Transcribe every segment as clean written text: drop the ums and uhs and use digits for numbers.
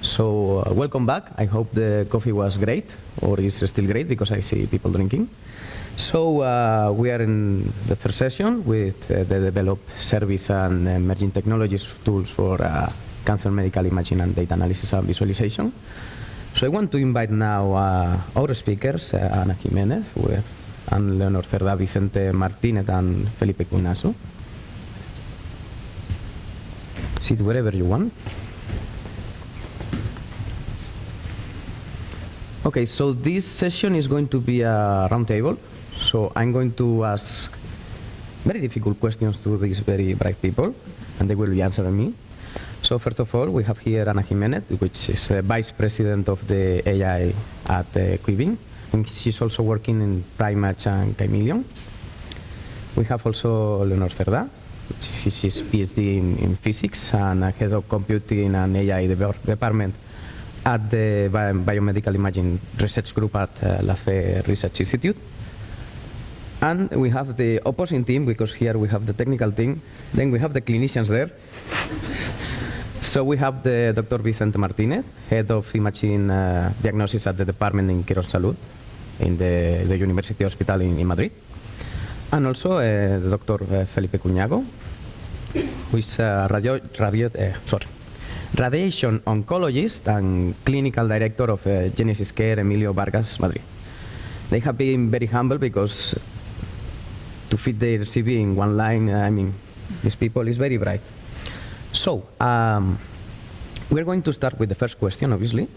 So welcome back. I hope the coffee was great, or is still great, because I see people drinking. So we are in the third session with the developed service and emerging technologies tools for cancer medical imaging and data analysis and visualization. So I want to invite now our speakers, Ana Jiménez, and Leonor, Cerdá, Vicente, Martínez, and Felipe Cunaso. Sit wherever you want. Okay, so this session is going to be a roundtable. So I'm going to ask very difficult questions to these very bright people, and they will be answering me. So first of all, we have here Ana Jiménez, which is the Vice President of the AI at Quibim, and she's also working in PRIMAGE and CHAIMELEON. We have also Leonor Cerdá. She's PhD in physics and head of computing and AI department at the Biomedical Imaging Research Group at Lafayette Research Institute. And we have the opposing team, because here we have the technical team, then we have the clinicians there. So we have the Dr. Vicente Martínez, head of imaging diagnosis at the department in Quirónsalud, in the University Hospital in Madrid. And also Dr. Felipe Cunaso, who is radiation oncologist and clinical director of Genesis Care Emilio Vargas, Madrid. They have been very humble, because to fit their CV in one line, I mean, these people is very bright. So we're going to start with the first question, obviously,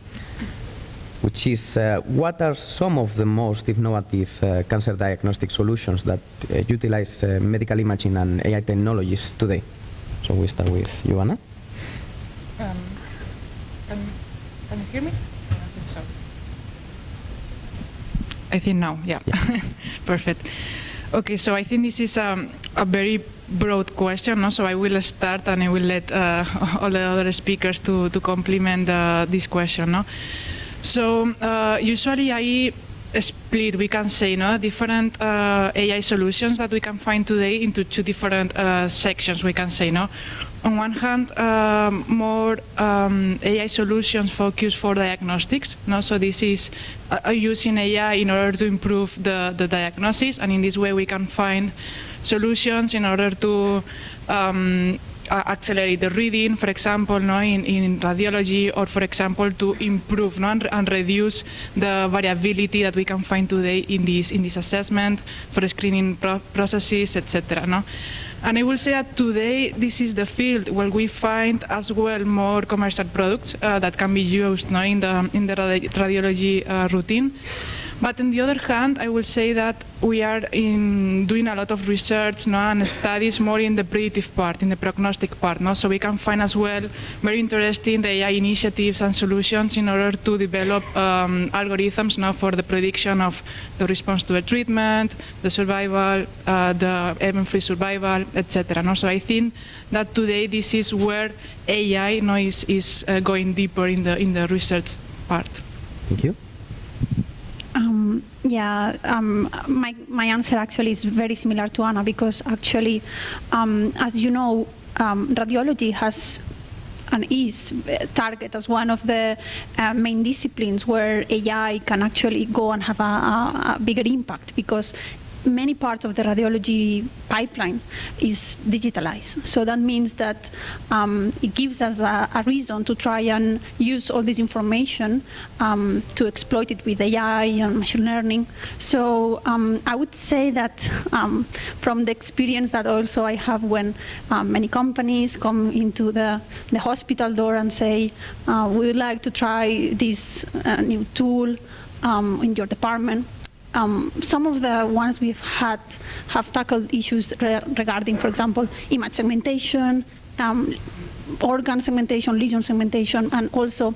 which is what are some of the most innovative cancer diagnostic solutions that utilize medical imaging and AI technologies today? So we start with you, Ana. Can you hear me? I don't think so. I think now, yeah. Perfect. Okay, so I think this is a very broad question, no? So I will start and I will let all the other speakers to complement this question. No? So usually I split, we can say, no, different AI solutions that we can find today into two different sections, we can say. No? On one hand, more AI solutions focused for diagnostics. No? So this is using AI in order to improve the diagnosis, and in this way we can find solutions in order to accelerate the reading, for example, no, in radiology, or for example to improve, no, and reduce the variability that we can find today in this assessment for screening processes, etc. No? And I will say that today this is the field where we find as well more commercial products that can be used, no, in the radiology routine. But on the other hand, I will say that we are doing a lot of research, no, and studies more in the predictive part, in the prognostic part. No? So we can find as well very interesting AI initiatives and solutions in order to develop algorithms, no, for the prediction of the response to a treatment, the survival, the event-free survival, etc. No? So I think that today this is where AI, no, is going deeper in the research part. Thank you. My answer actually is very similar to Ana, because actually, as you know, radiology has and is targeted as one of the main disciplines where AI can actually go and have a bigger impact, because many parts of the radiology pipeline is digitalized. So that means that it gives us a reason to try and use all this information to exploit it with AI and machine learning. So I would say that from the experience that also I have when many companies come into the hospital door and say, we would like to try this new tool in your department. Some of the ones we've had have tackled issues regarding, for example, image segmentation, organ segmentation, lesion segmentation, and also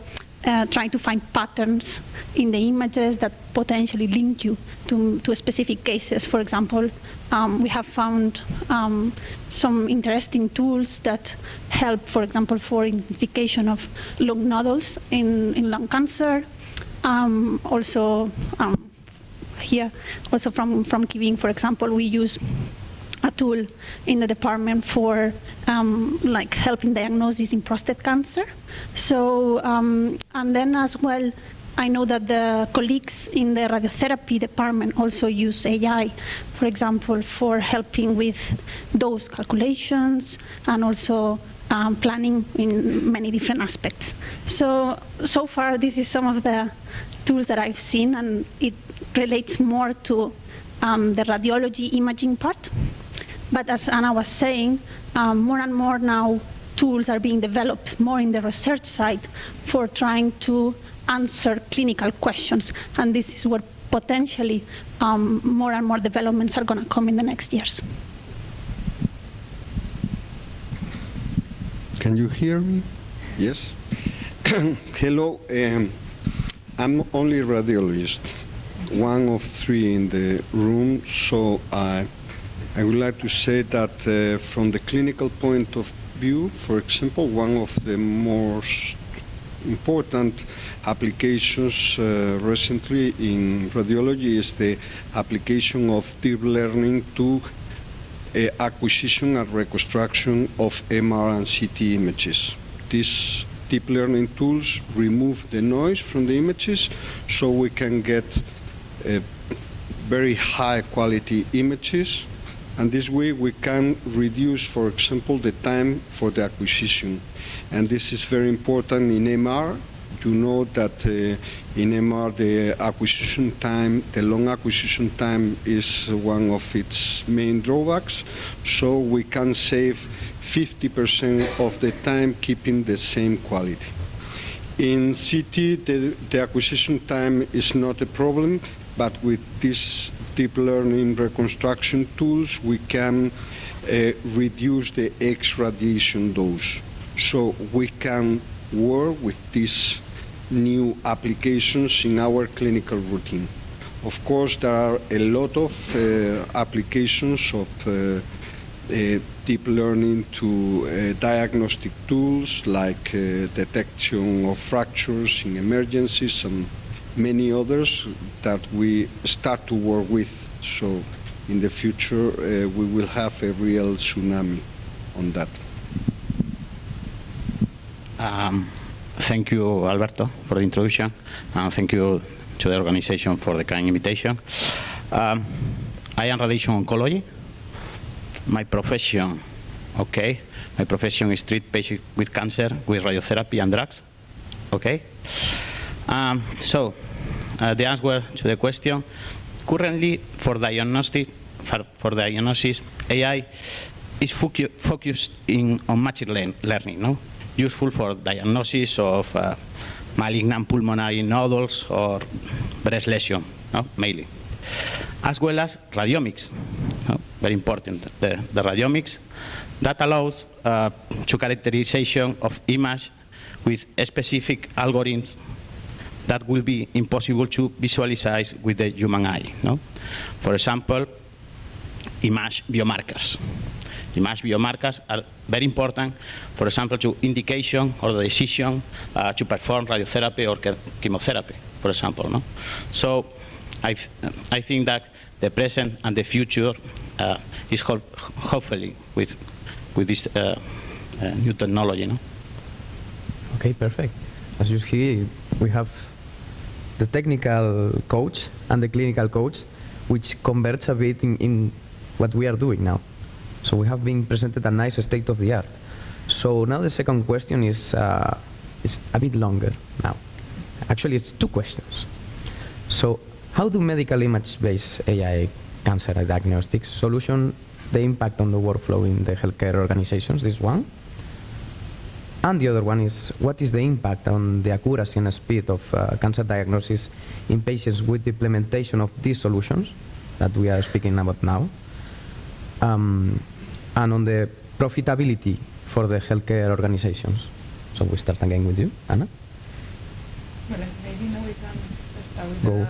trying to find patterns in the images that potentially link you to specific cases. For example, we have found some interesting tools that help, for example, for identification of lung nodules in lung cancer. Also, here, also from Quibim, for example, we use a tool in the department for like helping diagnosis in prostate cancer. So, and then as well, I know that the colleagues in the radiotherapy department also use AI, for example, for helping with dose calculations and also planning in many different aspects. So far, this is some of the tools that I've seen, and it relates more to the radiology imaging part. But as Anna was saying, more and more now tools are being developed more in the research side for trying to answer clinical questions. And this is where potentially more and more developments are going to come in the next years. Can you hear me? Yes. Hello. I'm only radiologist, one of 3 in the room, so I would like to say that from the clinical point of view, for example, one of the most important applications recently in radiology is the application of deep learning to acquisition and reconstruction of MR and CT images. These deep learning tools remove the noise from the images so we can get very high quality images, and this way we can reduce, for example, the time for the acquisition. And this is very important in MR. You know that in MR the acquisition time, the long acquisition time is one of its main drawbacks, so we can save 50% of the time keeping the same quality. In CT, the acquisition time is not a problem, but with these deep learning reconstruction tools, we can reduce the X radiation dose. So we can work with these new applications in our clinical routine. Of course, there are a lot of applications of deep learning to diagnostic tools like detection of fractures in emergencies and many others that we start to work with. So in the future, we will have a real tsunami on that. Thank you, Alberto, for the introduction, and thank you to the organization for the kind invitation. I am radiation oncology. My profession, my profession is treat patients with cancer with radiotherapy and drugs, So, the answer to the question, currently for diagnosis, AI is focused on machine learning, no? Useful for diagnosis of malignant pulmonary nodules or breast lesion, no? Mainly. As well as radiomics, no? Very important, the radiomics that allows to characterization of image with specific algorithms that will be impossible to visualize with the human eye, no? For example, image biomarkers. Image biomarkers are very important, for example, to indication or the decision to perform radiotherapy or chemotherapy, for example, no? So I think that the present and the future is hopefully with this new technology, no? Okay, perfect. As you see, we have the technical coach and the clinical coach, which converge a bit in what we are doing now. So we have been presented a nice state of the art. So now the second question is a bit longer now. Actually, it's 2 questions. So how do medical image-based AI cancer diagnostics solution the impact on the workflow in the healthcare organizations? This one. And the other one is, what is the impact on the accuracy and speed of cancer diagnosis in patients with the implementation of these solutions that we are speaking about now? And on the profitability for the healthcare organizations. So we start again with you, Anna. Well, maybe now we can start with go. the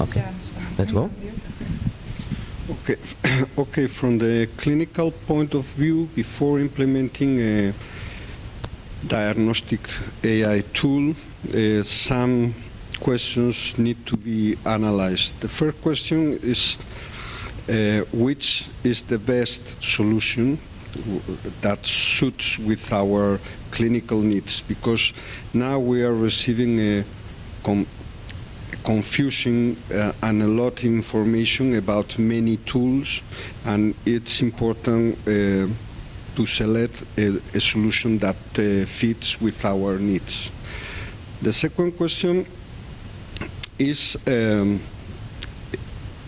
Okay, let's go. Okay, from the clinical point of view, before implementing a diagnostic AI tool, some questions need to be analyzed. The first question is, which is the best solution that suits with our clinical needs, because now we are receiving a confusion and a lot of information about many tools, and it's important to select a solution that fits with our needs. The second question is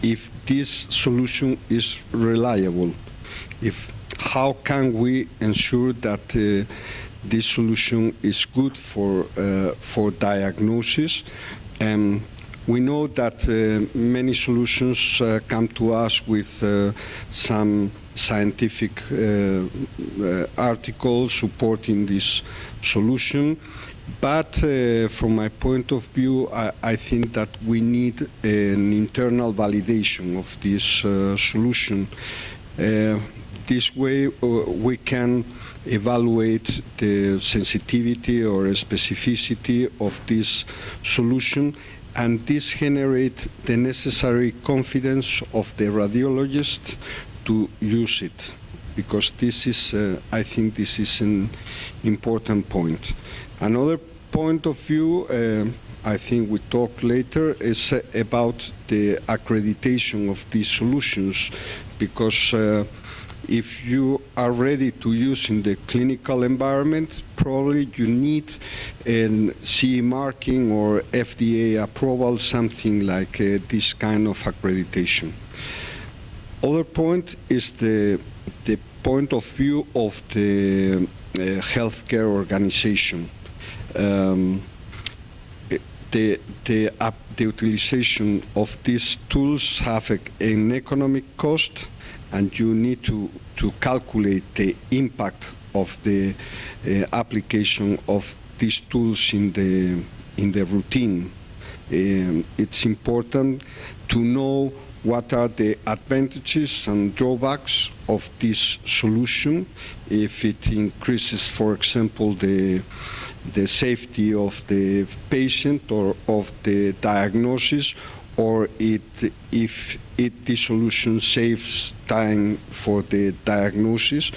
if this solution is reliable. How can we ensure that this solution is good for diagnosis? We know that many solutions come to us with some scientific articles supporting this solution, but from my point of view, I think that we need an internal validation of this solution. This way we can evaluate the sensitivity or specificity of this solution, and this generates the necessary confidence of the radiologist to use it, because this is, I think this is an important point. Another point of view, I think we talk later, is about the accreditation of these solutions, because if you are ready to use in the clinical environment, probably you need a CE marking or FDA approval, something like this kind of accreditation. Other point is the point of view of the healthcare organization. The utilization of these tools have an economic cost, and you need to calculate the impact of the application of these tools in the routine. It's important to know what are the advantages and drawbacks of this solution, if it increases, for example, the safety of the patient or of the diagnosis, or if this solution saves time for the diagnosis.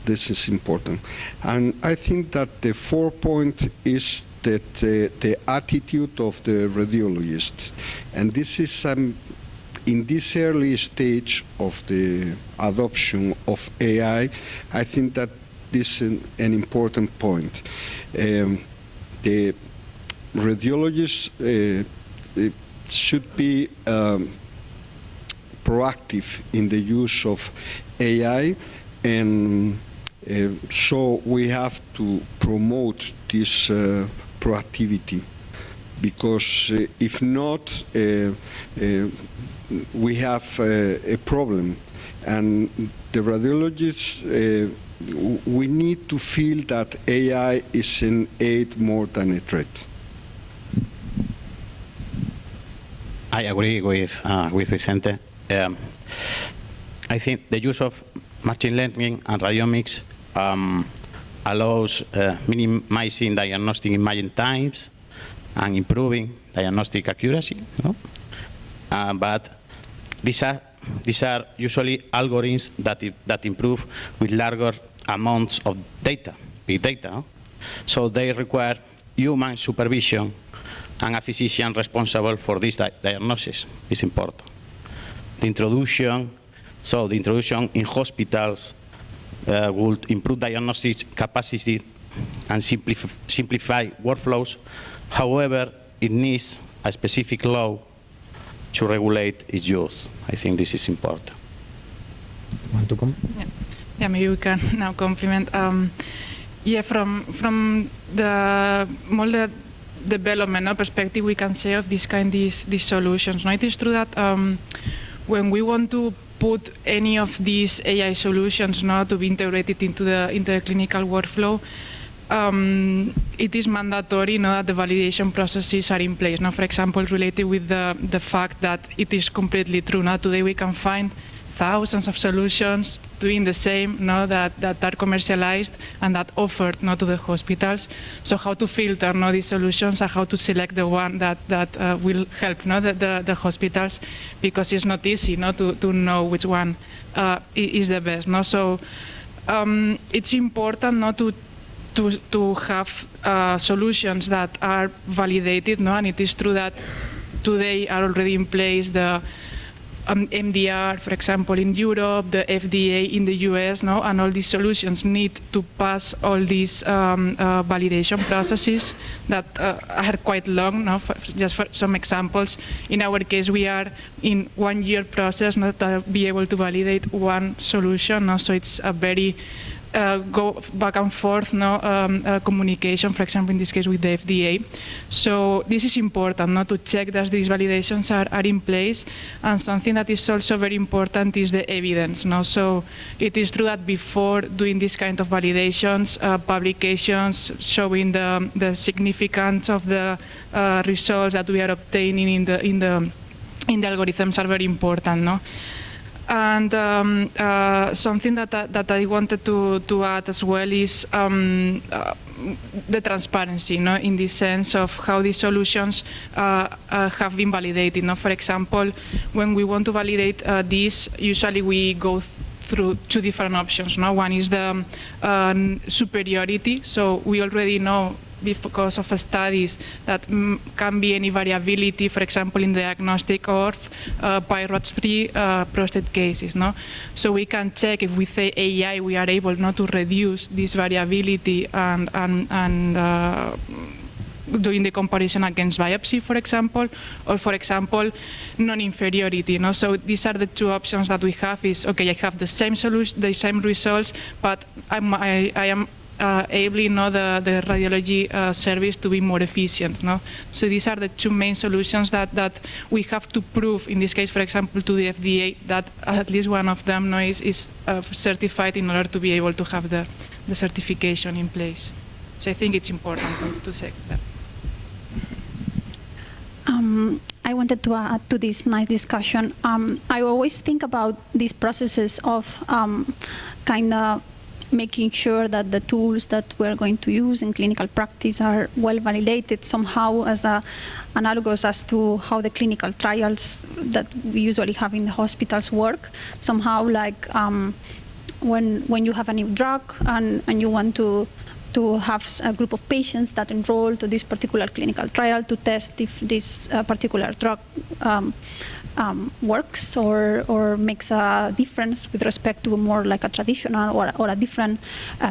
This is important. And I think that the fourth point is that the attitude of the radiologist. And this is in this early stage of the adoption of AI, I think that this is an important point. The radiologists should be proactive in the use of AI, and so we have to promote this proactivity, because if not, we have a problem. And the radiologists, we need to feel that AI is an aid more than a threat. I agree with Vicente. I think the use of machine learning and radiomics allows minimizing diagnostic imaging times and improving diagnostic accuracy. No? But these are usually algorithms that improve with larger amounts of data, big data. No? So they require human supervision, and a physician responsible for this diagnosis is important. The introduction in hospitals would improve diagnostics capacity and simplify workflows. However, it needs a specific law to regulate its use. I think this is important. Want to come? Yeah, maybe we can now compliment. Yeah, from the more development perspective, we can say of these solutions. It is true that when we want to put any of these AI solutions to be integrated into the clinical workflow, it is mandatory that the validation processes are in place. For example, related with the fact that it is completely true. Today we can find thousands of solutions doing the same, no, that are commercialized and that offered, no, to the hospitals. So how to filter, no, these solutions and how to select the one that will help, no, the hospitals, because it's not easy, no, to know which one is the best, no. So it's important, no, to have solutions that are validated, no, and it is true that today are already in place the MDR, for example, in Europe, the FDA in the US, no, and all these solutions need to pass all these validation processes that are quite long, no. Just for some examples, in our case, we are in 1 year process, not to be able to validate one solution, no. So it's a very go back and forth, no, communication, for example, in this case with the FDA. So this is important, no, to check that these validations are in place. And something that is also very important is the evidence, no. So it is true that before doing this kind of validations, publications showing the significance of the results that we are obtaining in the algorithms are very important, no. And something that I wanted to add as well is the transparency, no, in the sense of how these solutions have been validated. No? For example, when we want to validate these, usually we go through two different options. No? One is the superiority, so we already know because of studies that can be any variability, for example, in the diagnostic of PIROTS-3 prostate cases. No? So we can check if with AI we are able not to reduce this variability and doing the comparison against biopsy, for example, or for example, non-inferiority. No? So these are the two options that we have. Is okay, I have the same solution, the same results, but I am able, no, the radiology service to be more efficient. No? So these are the two main solutions that we have to prove, in this case, for example, to the FDA, that at least one of them, no, is certified in order to be able to have the certification in place. So I think it's important to say that. I wanted to add to this nice discussion. I always think about these processes of kind of making sure that the tools that we're going to use in clinical practice are well validated somehow as analogous as to how the clinical trials that we usually have in the hospitals work. Somehow like when you have a new drug and you want to have a group of patients that enroll to this particular clinical trial to test if this particular drug works or makes a difference with respect to more like a traditional or a different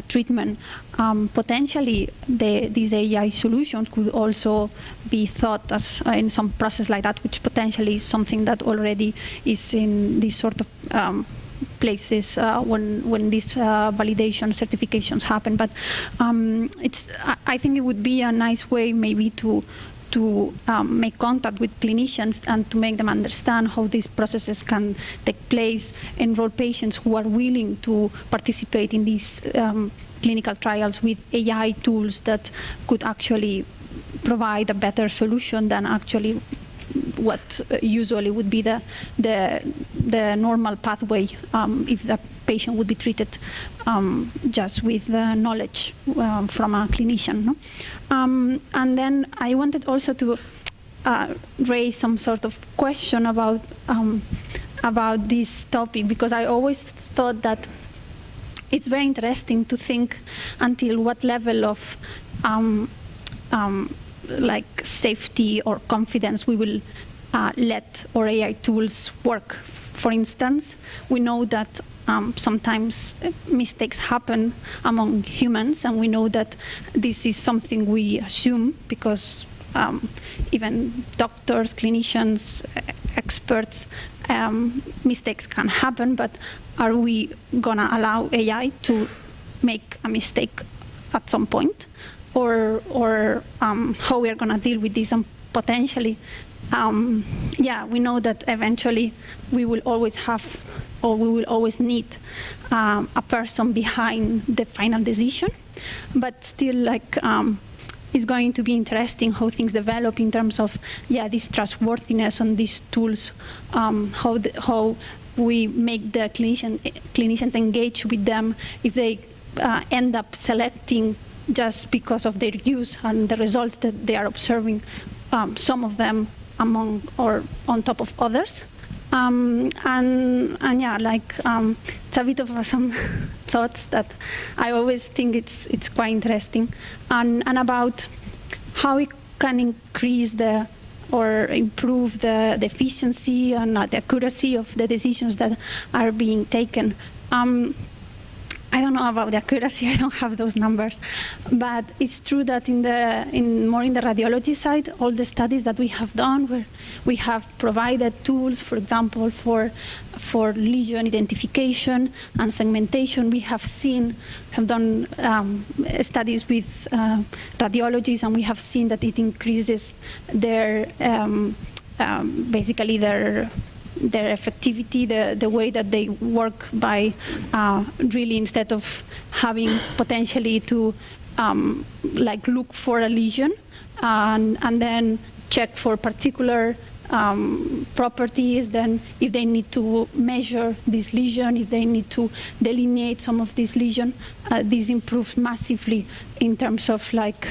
treatment. Potentially, these AI solutions could also be thought as in some process like that, which potentially is something that already is in this sort of places when these validation certifications happen. But I think it would be a nice way maybe to make contact with clinicians and to make them understand how these processes can take place, enroll patients who are willing to participate in these clinical trials with AI tools that could actually provide a better solution than actually what usually would be the normal pathway if the patient would be treated just with the knowledge from a clinician. No? And then I wanted also to raise some sort of question about this topic, because I always thought that it's very interesting to think until what level of like safety or confidence we will let our AI tools work. For instance, we know that sometimes mistakes happen among humans, and we know that this is something we assume because even doctors, clinicians, experts, mistakes can happen, but are we gonna allow AI to make a mistake at some point? Or how we are going to deal with this, and potentially, we know that eventually we will always have, or we will always need a person behind the final decision. But still, like, it's going to be interesting how things develop in terms of this trustworthiness on these tools, how we make the clinicians engage with them, if they end up selecting just because of their use and the results that they are observing, some of them among or on top of others. And yeah, like it's a bit of some thoughts that I always think it's quite interesting, and about how we can increase or improve the efficiency and the accuracy of the decisions that are being taken. I don't know about the accuracy, I don't have those numbers, but it's true that more in the radiology side, all the studies that we have done, where we have provided tools, for example, for lesion identification and segmentation, we have done studies with radiologists, and we have seen that it increases their basically their effectivity, the way that they work by really, instead of having potentially to like look for a lesion and then check for particular properties, then if they need to measure this lesion, if they need to delineate some of this lesion, this improves massively in terms of like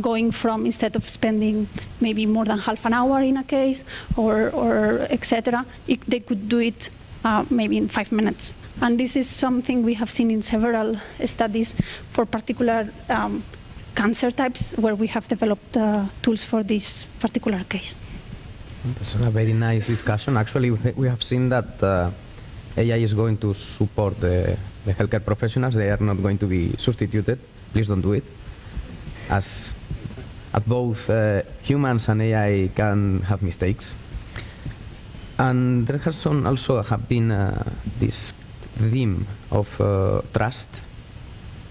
going from, instead of spending maybe more than half an hour in a case or etc., they could do it maybe in 5 minutes. And this is something we have seen in several studies for particular cancer types where we have developed tools for this particular case. That's a very nice discussion. Actually, we have seen that AI is going to support the healthcare professionals. They are not going to be substituted. Please don't do it. As both humans and AI can have mistakes. And there has also have been this theme of trust.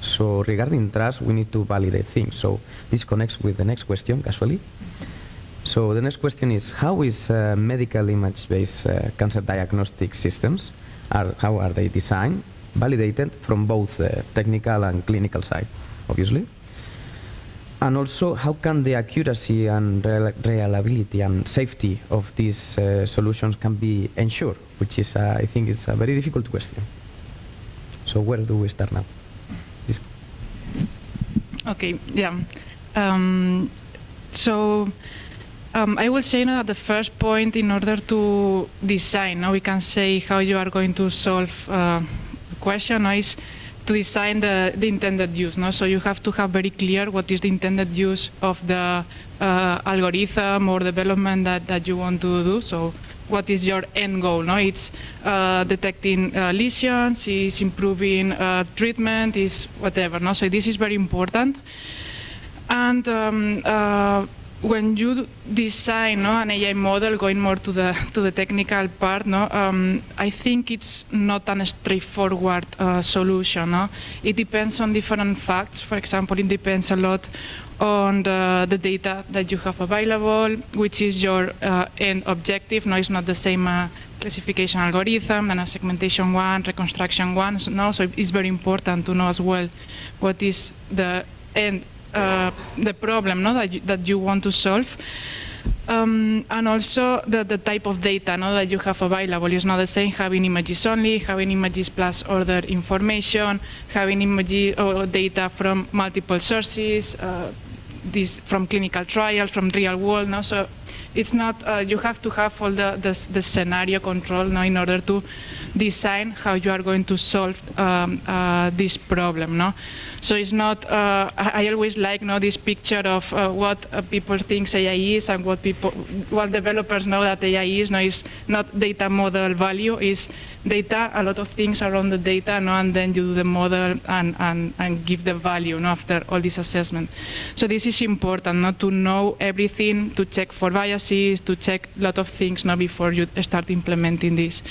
So regarding trust, we need to validate things. So this connects with the next question, casually. So the next question is, how is medical image-based cancer diagnostic systems, how are they designed, validated from both technical and clinical side, obviously? And also, how can the accuracy and reliability and safety of these solutions can be ensured, which is, I think it's a very difficult question. So where do we start now? Okay, yeah. I will say that the first point, in order to design, we can say how you are going to solve the question, is to design the intended use. So you have to have very clear what is the intended use of the algorithm or development that you want to do. So what is your end goal? It's detecting lesions, is improving treatment, is whatever. So this is very important. And when you design an AI model, going more to the technical part, I think it's not a straightforward solution. It depends on different facts. For example, it depends a lot on the data that you have available, which is your end objective. It's not the same classification algorithm and a segmentation one, reconstruction one. So it's very important to know as well what is the end. The problem that you want to solve, and also the type of data that you have available is not the same. Having images only, having images plus other information, having images or data from multiple sources, this from clinical trials, from real world. So it's not. You have to have all the scenario control in order to design how you are going to solve this problem. So it's not, I always like this picture of what people think AI is and what developers know that AI is. It's not data model value, is data, a lot of things around the data, and then you do the model and give the value after all this assessment. So this is important, to know everything, to check for biases, to check a lot of things before you start implementing this.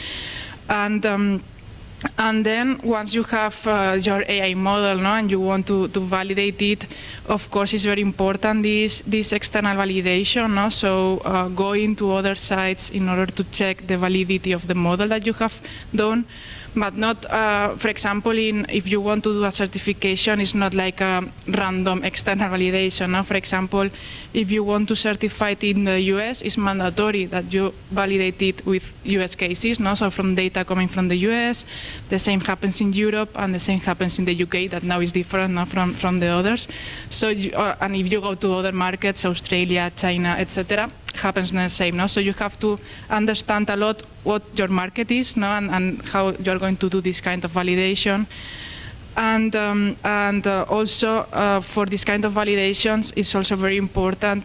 And then once you have your AI model and you want to validate it, of course it's very important this external validation. So going to other sites in order to check the validity of the model that you have done. but not, for example, if you want to do a certification, it's not like a random external validation. No? For example, if you want to certify it in the US, it's mandatory that you validate it with US cases, no? So from data coming from the US, the same happens in Europe, and the same happens in the UK, that now is different, no? from the others. So, and if you go to other markets, Australia, China, etc., happens the same. No? So you have to understand a lot what your market is, no? and how you're going to do this kind of validation. And also for this kind of validations, it's also very important.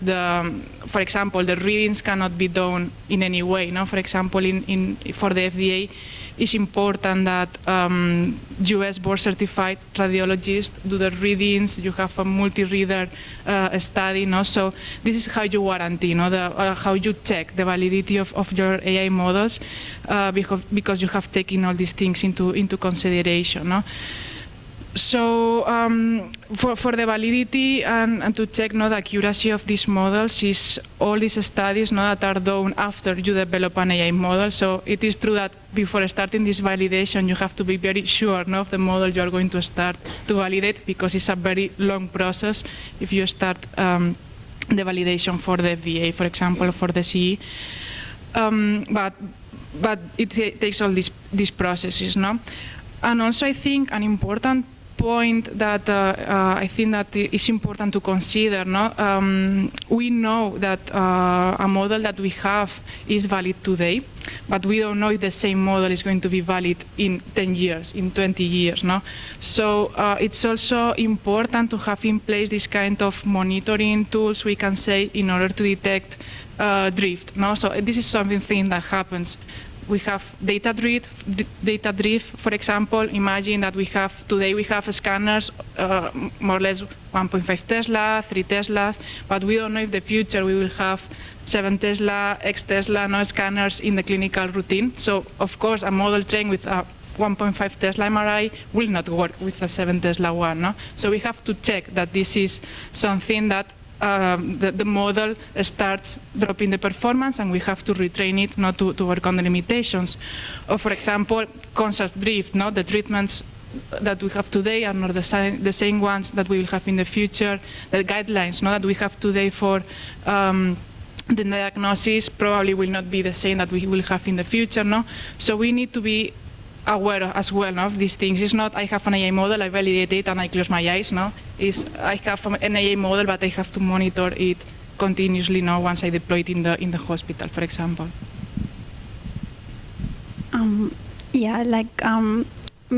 For example, the readings cannot be done in any way. No? For example, for the FDA, it's important that US board certified radiologists do the readings. You have a multi-reader study. No? So this is how you guarantee, how you check the validity of your AI models, because you have taken all these things into consideration. No? So for the validity and to check the accuracy of these models is all these studies that are done after you develop an AI model. So it is true that before starting this validation, you have to be very sure of the model you are going to start to validate, because it's a very long process if you start the validation for the FDA, for example, for the CE. But it takes all these processes. No? And also I think an important point that I think that is important to consider. We know that a model that we have is valid today, but we don't know if the same model is going to be valid in 10 years, in 20 years. No? So it's also important to have in place this kind of monitoring tools, we can say, in order to detect drift. No? So this is something that happens. We have data drift, for example. Imagine that today we have scanners more or less 1.5 Tesla, 3 Teslas, but we don't know if in the future we will have 7 Tesla, X Tesla scanners in the clinical routine. So of course a model trained with a 1.5 Tesla MRI will not work with a 7 Tesla one. No? So we have to check that this is something that the model starts dropping the performance, and we have to retrain it not to work on the limitations. Or for example, constant drift. The treatments that we have today are not the same ones that we will have in the future. The guidelines that we have today for the diagnosis probably will not be the same that we will have in the future. No? So we need to be aware as well of these things. It's not I have an AI model, I validate it, and I close my eyes. No, it's I have an AI model, but I have to monitor it continuously. Once I deploy it in the hospital, for example. Yeah,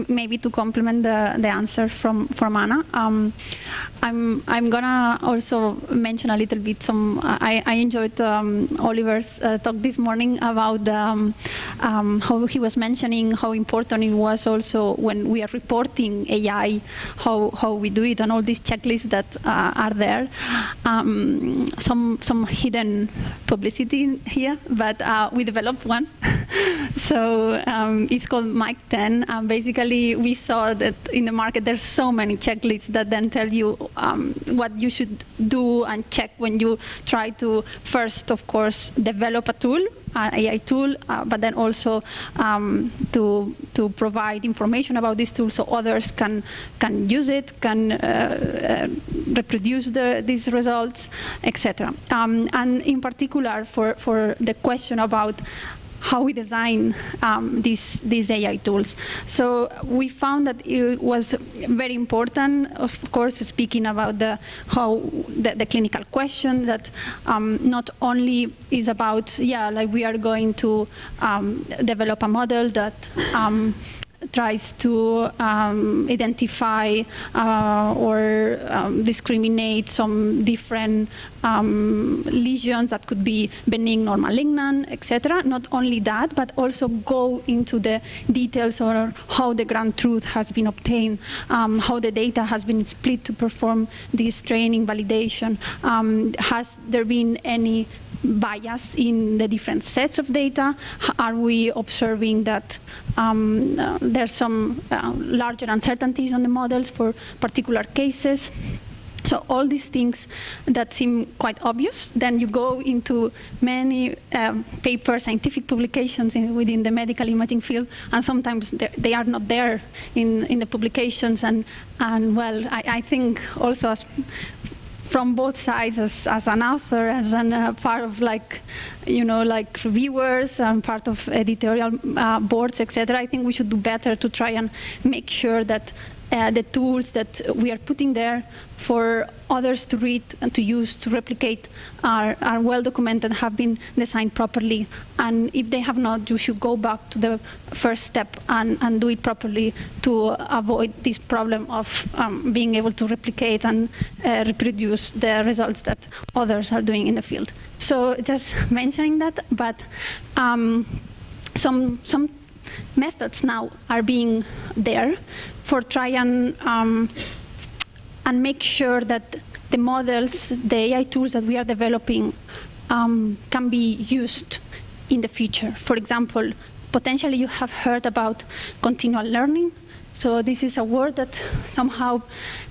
maybe to complement the answer from Anna, I'm gonna also mention a little bit I enjoyed Oliver's talk this morning about how he was mentioning how important it was also when we are reporting AI, how we do it, and all these checklists that are there. Some hidden publicity here, but we developed one. So it's called Mic 10. Basically, we saw that in the market there's so many checklists that then tell you what you should do and check when you try to first, of course, develop a tool, an AI tool, but then also to provide information about this tool so others can use it, can reproduce these results, etc. And in particular, for the question about how we design these AI tools. So we found that it was very important, of course, speaking about the clinical question, that not only is about, we are going to develop a model that tries to identify or discriminate some different lesions that could be benign or malignant, etc. Not only that, but also go into the details or how the ground truth has been obtained, how the data has been split to perform this training validation. Has there been any bias in the different sets of data? Are we observing that there's some larger uncertainties on the models for particular cases? So all these things that seem quite obvious, then you go into many papers, scientific publications within the medical imaging field, and sometimes they are not there in the publications. And well, I think also from both sides, as an author, as a part of like reviewers, and part of editorial boards, etc. I think we should do better to try and make sure that the tools that we are putting there for others to read and to use, to replicate, are well documented, have been designed properly. And if they have not, you should go back to the first step and do it properly to avoid this problem of being able to replicate and reproduce the results that others are doing in the field. So just mentioning that, but some methods now are being there for try and make sure that the models, the AI tools that we are developing can be used in the future. For example, potentially you have heard about continual learning. So this is a word that somehow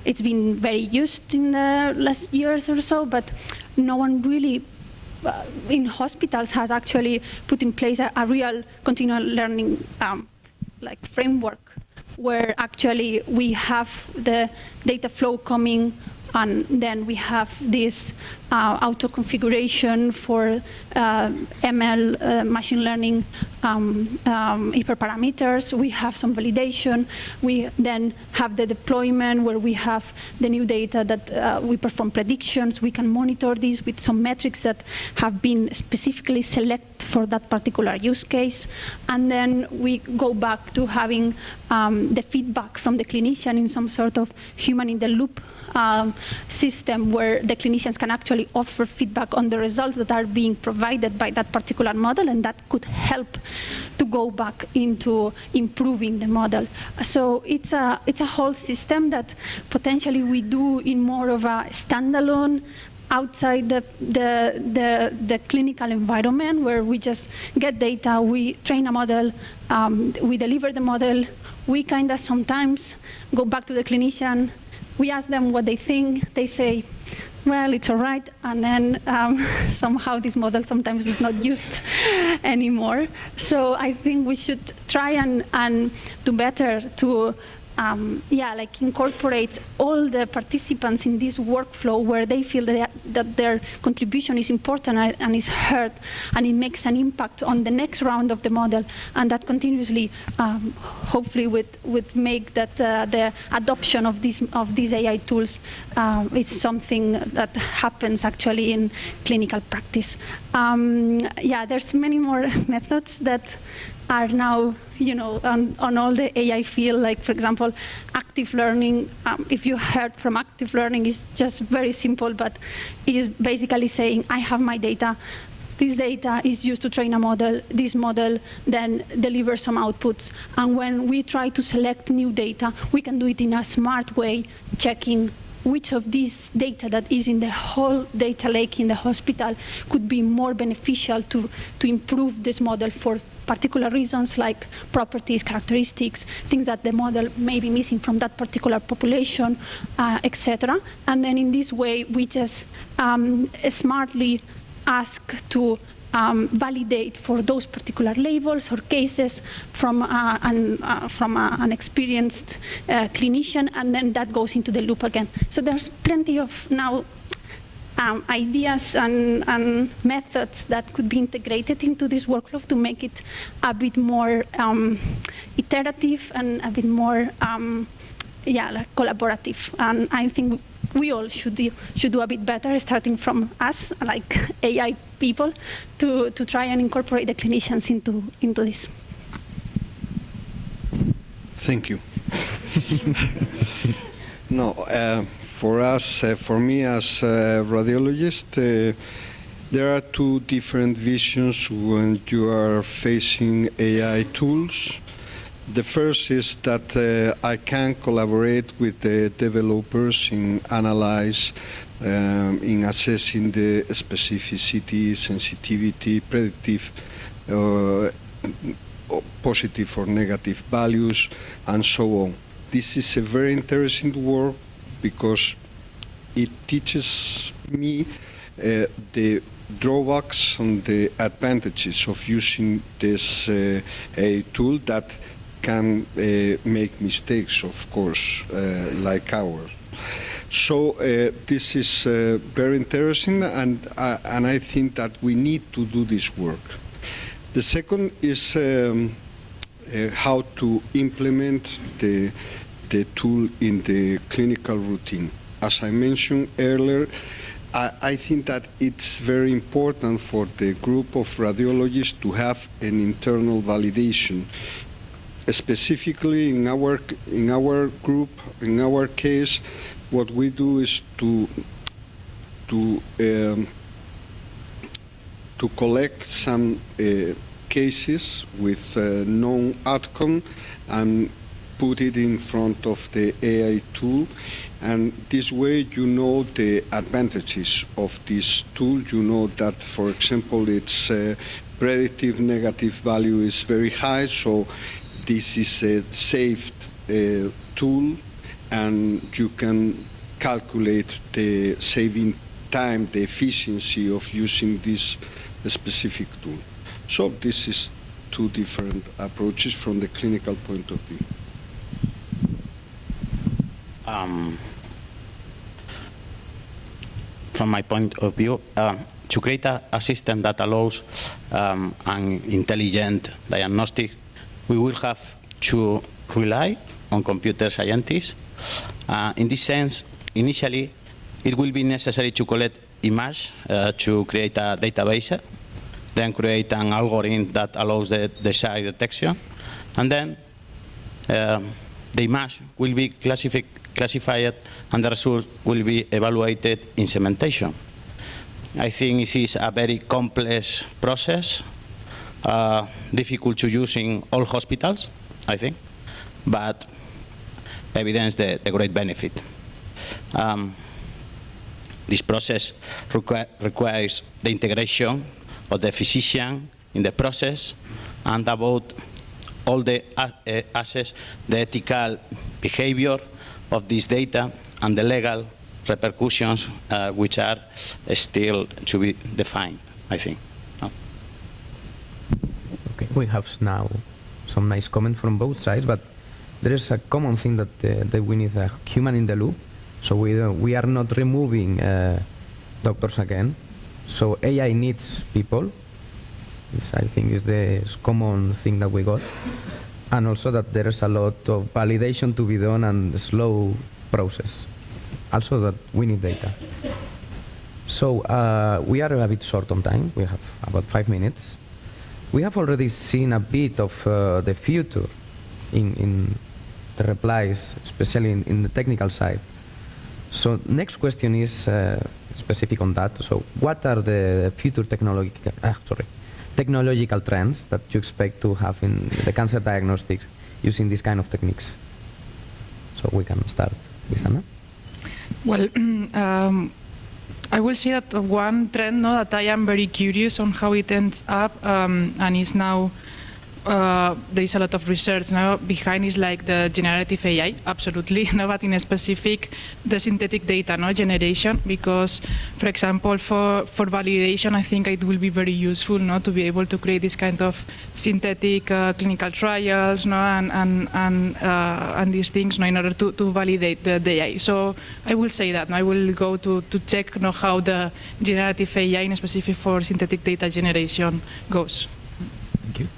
it's been very used in the last years or so, but no one really in hospitals has actually put in place a real continual learning like framework, where actually we have the data flow coming, and then we have this auto configuration for ML, machine learning hyperparameters. We have some validation. We then have the deployment, where we have the new data that we perform predictions. We can monitor these with some metrics that have been specifically selected for that particular use case. And then we go back to having the feedback from the clinician in some sort of human-in-the-loop system, where the clinicians can actually offer feedback on the results that are being provided by that particular model, and that could help to go back into improving the model. So it's a whole system that potentially we do in more of a standalone, outside the clinical environment, where we just get data, we train a model, we deliver the model, we kind of sometimes go back to the clinician, we ask them what they think, they say, well, it's all right, and then somehow this model sometimes is not used anymore. So I think we should try and do better to incorporate all the participants in this workflow, where they feel that their contribution is important and is heard, and it makes an impact on the next round of the model, and that continuously, hopefully, would make that the adoption of these AI tools is something that happens actually in clinical practice. There's many more methods that are now, on all the AI field, like, for example, active learning. If you heard from active learning, it's just very simple, but it is basically saying, I have my data. This data is used to train a model. This model then delivers some outputs. And when we try to select new data, we can do it in a smart way, checking which of these data that is in the whole data lake in the hospital could be more beneficial to improve this model for particular reasons, like properties, characteristics, things that the model may be missing from that particular population, etc. And then in this way, we just smartly ask to validate for those particular labels or cases from an experienced clinician, and then that goes into the loop again. So there's plenty of now ideas and methods that could be integrated into this workflow to make it a bit more iterative and a bit more collaborative. And I think we all should do a bit better, starting from us, like AI people, to try and incorporate the clinicians into this. Thank you. No. For us, for me as a radiologist, there are two different visions when you are facing AI tools. The first is that I can collaborate with the developers in analyze, in assessing the specificity, sensitivity, predictive, positive or negative values, and so on. This is a very interesting work, because it teaches me the drawbacks and the advantages of using this a tool that can make mistakes, of course, like ours. So this is very interesting, and I think that we need to do this work. The second is how to implement the tool in the clinical routine. As I mentioned earlier, I think that it's very important for the group of radiologists to have an internal validation. Specifically in our group, in our case, what we do is to collect some cases with known outcome and put it in front of the AI tool. And this way you know the advantages of this tool. You know that, for example, its predictive negative value is very high, so this is a safe tool, and you can calculate the saving time, the efficiency of using this specific tool. So this is two different approaches from the clinical point of view. From my point of view, to create a system that allows an intelligent diagnostic, we will have to rely on computer scientists. In this sense, initially, it will be necessary to collect image to create a database, then create an algorithm that allows the desired detection, and then the image will be classified and the result will be evaluated in segmentation. I think this is a very complex process, difficult to use in all hospitals, I think, but evidence the great benefit. This process requires the integration of the physician in the process, and about all the assets, the ethical behavior of this data and the legal repercussions which are still to be defined, I think. No? Okay, we have now some nice comments from both sides, but there is a common thing that we need a human in the loop. So we are not removing doctors again. So AI needs people. This, I think, is the common thing that we got. And also that there is a lot of validation to be done and slow process. Also that we need data. So we are a bit short on time. We have about 5 minutes. We have already seen a bit of the future in the replies, especially in the technical side. So next question is specific on that. So what are the future technological trends that you expect to have in the cancer diagnostics using these kind of techniques? So we can start with Anna. Well, I will say that one trend that I am very curious on how it ends up and is now there is a lot of research now behind is like the generative AI, absolutely, no, but in specific the synthetic data generation, because, for example, for validation, I think it will be very useful to be able to create this kind of synthetic clinical trials and these things in order to validate the AI. So I will say that I will go to check how the generative AI in specific for synthetic data generation goes. Thank you.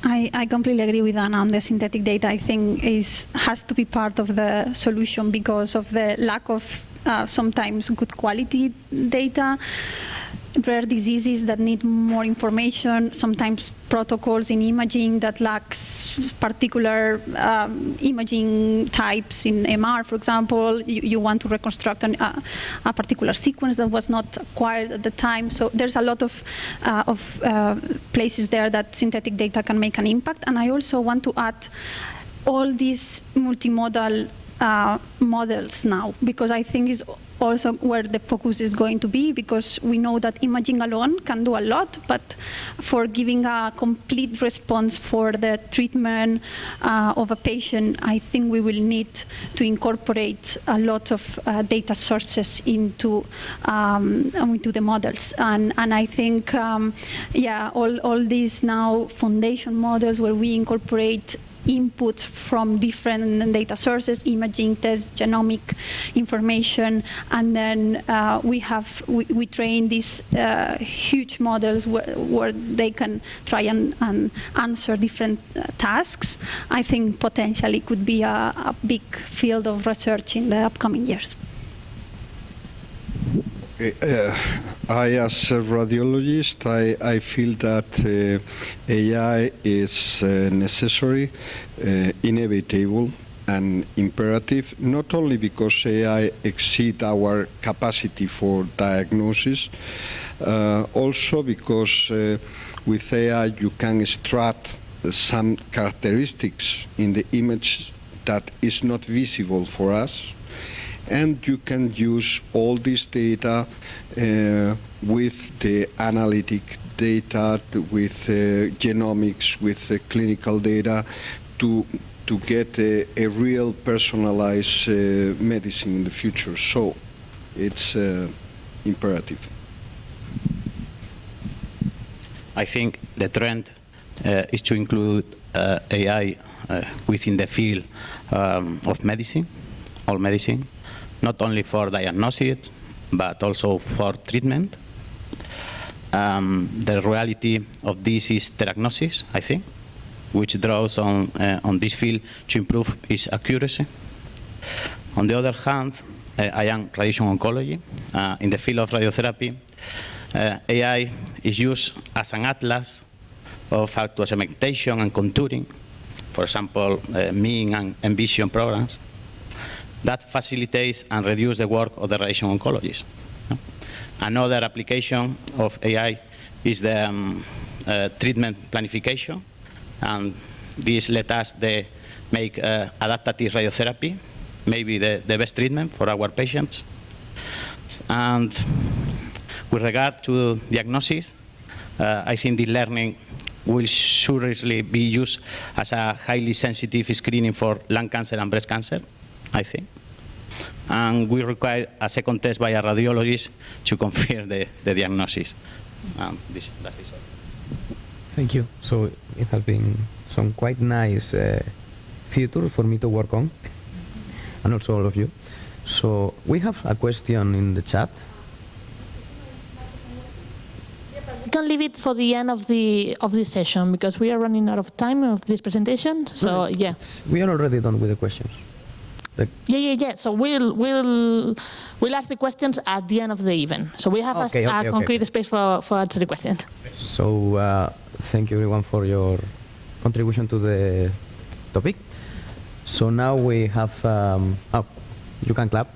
I completely agree with Anna on the synthetic data. I think has to be part of the solution because of the lack of sometimes good quality data, rare diseases that need more information, sometimes protocols in imaging that lacks particular imaging types in MR, for example. You want to reconstruct a particular sequence that was not acquired at the time. So there's a lot of places there that synthetic data can make an impact. And I also want to add all these multimodal models now, because I think it's also where the focus is going to be, because we know that imaging alone can do a lot, but for giving a complete response for the treatment of a patient, I think we will need to incorporate a lot of data sources into the models. And I think, all these now foundation models where we incorporate input from different data sources, imaging, tests, genomic information, and then we train these huge models where they can try and answer different tasks. I think potentially could be a big field of research in the upcoming years. I, as a radiologist, I feel that AI is necessary, inevitable, and imperative, not only because AI exceeds our capacity for diagnosis, also because with AI you can extract some characteristics in the image that is not visible for us. And you can use all this data with the analytic data, with genomics, with clinical data, to get a real personalized medicine in the future. So it's imperative. I think the trend is to include AI within the field of medicine, all medicine. Not only for diagnosis, but also for treatment. The reality of this is diagnosis, I think, which draws on this field to improve its accuracy. On the other hand, I am radiation oncology. In the field of radiotherapy, AI is used as an atlas of actual segmentation and contouring, for example, mean and envision programs. That facilitates and reduces the work of the radiation oncologist. Another application of AI is the treatment planification, and this let us make adaptive radiotherapy, maybe the best treatment for our patients. And with regard to diagnosis, I think the learning will seriously be used as a highly sensitive screening for lung cancer and breast cancer, I think. And we require a second test by a radiologist to confirm the diagnosis. That's it. Thank you. So it has been some quite nice future for me to work on, and also all of you. So we have a question in the chat. We can leave it for the end of this session because we are running out of time of this presentation. So yeah, we are already done with the questions. Yeah. So we'll ask the questions at the end of the event. So we have a concrete space for answering the question. So thank you everyone for your contribution to the topic. So now we have, you can clap.